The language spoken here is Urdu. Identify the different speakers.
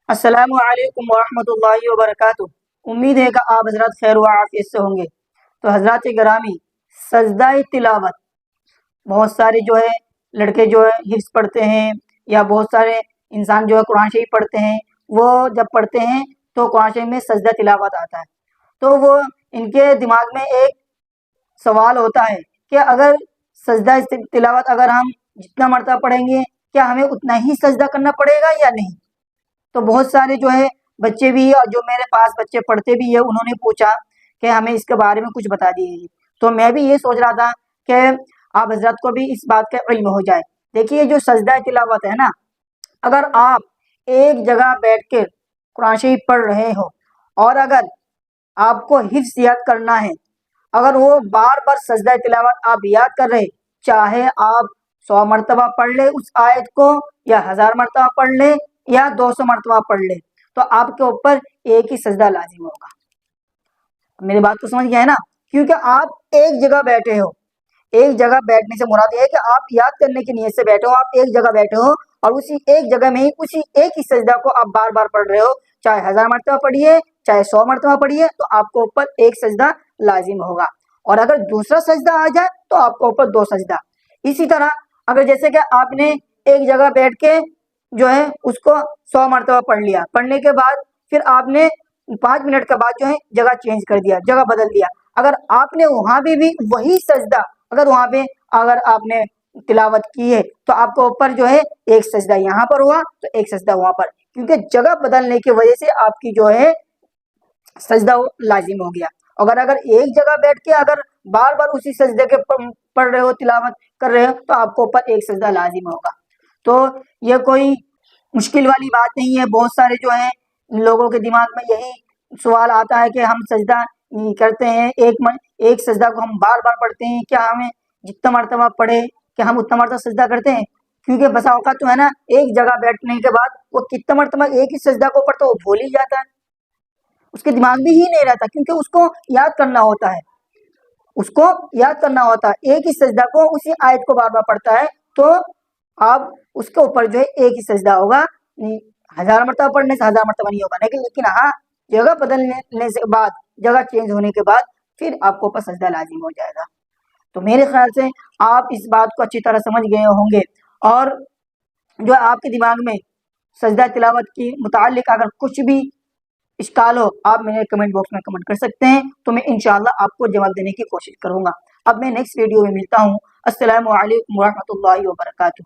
Speaker 1: السلام علیکم ورحمۃ اللہ وبرکاتہ۔ امید ہے کہ آپ حضرات خیر و عافیت سے ہوں گے۔ تو حضرات گرامی، سجدہ تلاوت بہت سارے جو ہے لڑکے جو ہے حفظ پڑھتے ہیں، یا بہت سارے انسان جو ہے قرآن شریف پڑھتے ہیں، وہ جب پڑھتے ہیں تو قرآن شریف میں سجدہ تلاوت آتا ہے، تو وہ ان کے دماغ میں ایک سوال ہوتا ہے کہ اگر سجدہ تلاوت اگر ہم جتنا مرتبہ پڑھیں گے، کیا ہمیں اتنا ہی سجدہ کرنا پڑے گا یا نہیں؟ تو بہت سارے جو ہے بچے بھی، اور جو میرے پاس بچے پڑھتے بھی ہے، انہوں نے پوچھا کہ ہمیں اس کے بارے میں کچھ بتا دیجیے۔ تو میں بھی یہ سوچ رہا تھا کہ آپ حضرت کو بھی اس بات کا علم ہو جائے۔ دیکھیے، جو سجدہ تلاوت ہے نا، اگر آپ ایک جگہ بیٹھ کے قرآن شریف پڑھ رہے ہو، اور اگر آپ کو حفظ یاد کرنا ہے، اگر وہ بار بار سجدہ تلاوت آپ یاد کر رہے، چاہے آپ 100 مرتبہ پڑھ لے اس آیت کو، یا 1000 مرتبہ پڑھ لے، یا 200 مرتبہ پڑھ لے، تو آپ کے اوپر ایک ہی سجدہ لازم ہوگا۔ میری بات کو سمجھ گیا ہے نا؟ کیونکہ آپ ایک جگہ بیٹھے ہو۔ ایک جگہ بیٹھنے سے مراد یہ ہے کہ آپ یاد کرنے کی نیت سے بیٹھے ہو، آپ ایک جگہ بیٹھے ہو، اور اسی ایک جگہ میں ہی اسی ایک ہی سجدہ کو آپ بار بار پڑھ رہے ہو، چاہے 1000 مرتبہ پڑھیے، چاہے 100 مرتبہ پڑھیے، تو آپ کو اوپر ایک سجدہ لازم ہوگا۔ اور اگر دوسرا سجدہ آ جائے تو آپ کو اوپر 2 سجدہ۔ اسی طرح اگر جیسے کہ آپ نے ایک جگہ بیٹھ کے جو ہے اس کو 100 مرتبہ پڑھ لیا، پڑھنے کے بعد پھر آپ نے 5 منٹ کے بعد جو ہے جگہ چینج کر دیا، جگہ بدل دیا، اگر آپ نے وہاں بھی وہی سجدہ، اگر وہاں پہ اگر آپ نے تلاوت کی ہے، تو آپ کو اوپر جو ہے ایک سجدہ یہاں پر ہوا تو ایک سجدہ وہاں پر، کیونکہ جگہ بدلنے کی وجہ سے آپ کی جو ہے سجدہ لازم ہو گیا۔ اگر ایک جگہ بیٹھ کے اگر بار بار اسی سجدے کے پڑھ رہے ہو، تلاوت کر رہے ہو، تو آپ کو اوپر ایک سجدہ لازم ہوگا۔ تو یہ کوئی مشکل والی بات نہیں ہے۔ بہت سارے جو ہیں لوگوں کے دماغ میں یہی سوال آتا ہے کہ ہم سجدہ کرتے ہیں، ایک سجدہ کو ہم بار بار پڑھتے ہیں، کیا ہمیں جتنا مرتبہ پڑھے کہ ہم اتنا مرتبہ سجدہ کرتے ہیں؟ کیونکہ بسا اوقات تو ہے نا، ایک جگہ بیٹھنے کے بعد وہ کتنا مرتبہ ایک ہی سجدہ کو پڑھتا ہے، وہ بھول ہی جاتا ہے، اس کے دماغ میں ہی نہیں رہتا، کیونکہ اس کو یاد کرنا ہوتا ہے، اس کو یاد کرنا ہوتا ہے، ایک ہی سجدہ کو اسی آیت کو بار بار پڑھتا ہے، تو آپ اس کے اوپر جو ہے ایک ہی سجدہ ہوگا۔ 1000 مرتبہ پڑھنے سے 1000 مرتبہ نہیں ہوگا، لیکن ہاں، جگہ بدلنے سے بعد، جگہ چینج ہونے کے بعد پھر آپ کو اوپر سجدہ لازم ہو جائے گا۔ تو میرے خیال سے آپ اس بات کو اچھی طرح سمجھ گئے ہوں گے، اور جو آپ کے دماغ میں سجدہ تلاوت کی متعلق اگر کچھ بھی اشکال ہو، آپ میرے کمنٹ باکس میں کمنٹ کر سکتے ہیں، تو میں انشاءاللہ آپ کو جواب دینے کی کوشش کروں گا۔ اب میں نیکسٹ ویڈیو میں ملتا ہوں۔ السلام علیکم ورحمۃ اللہ وبرکاتہ۔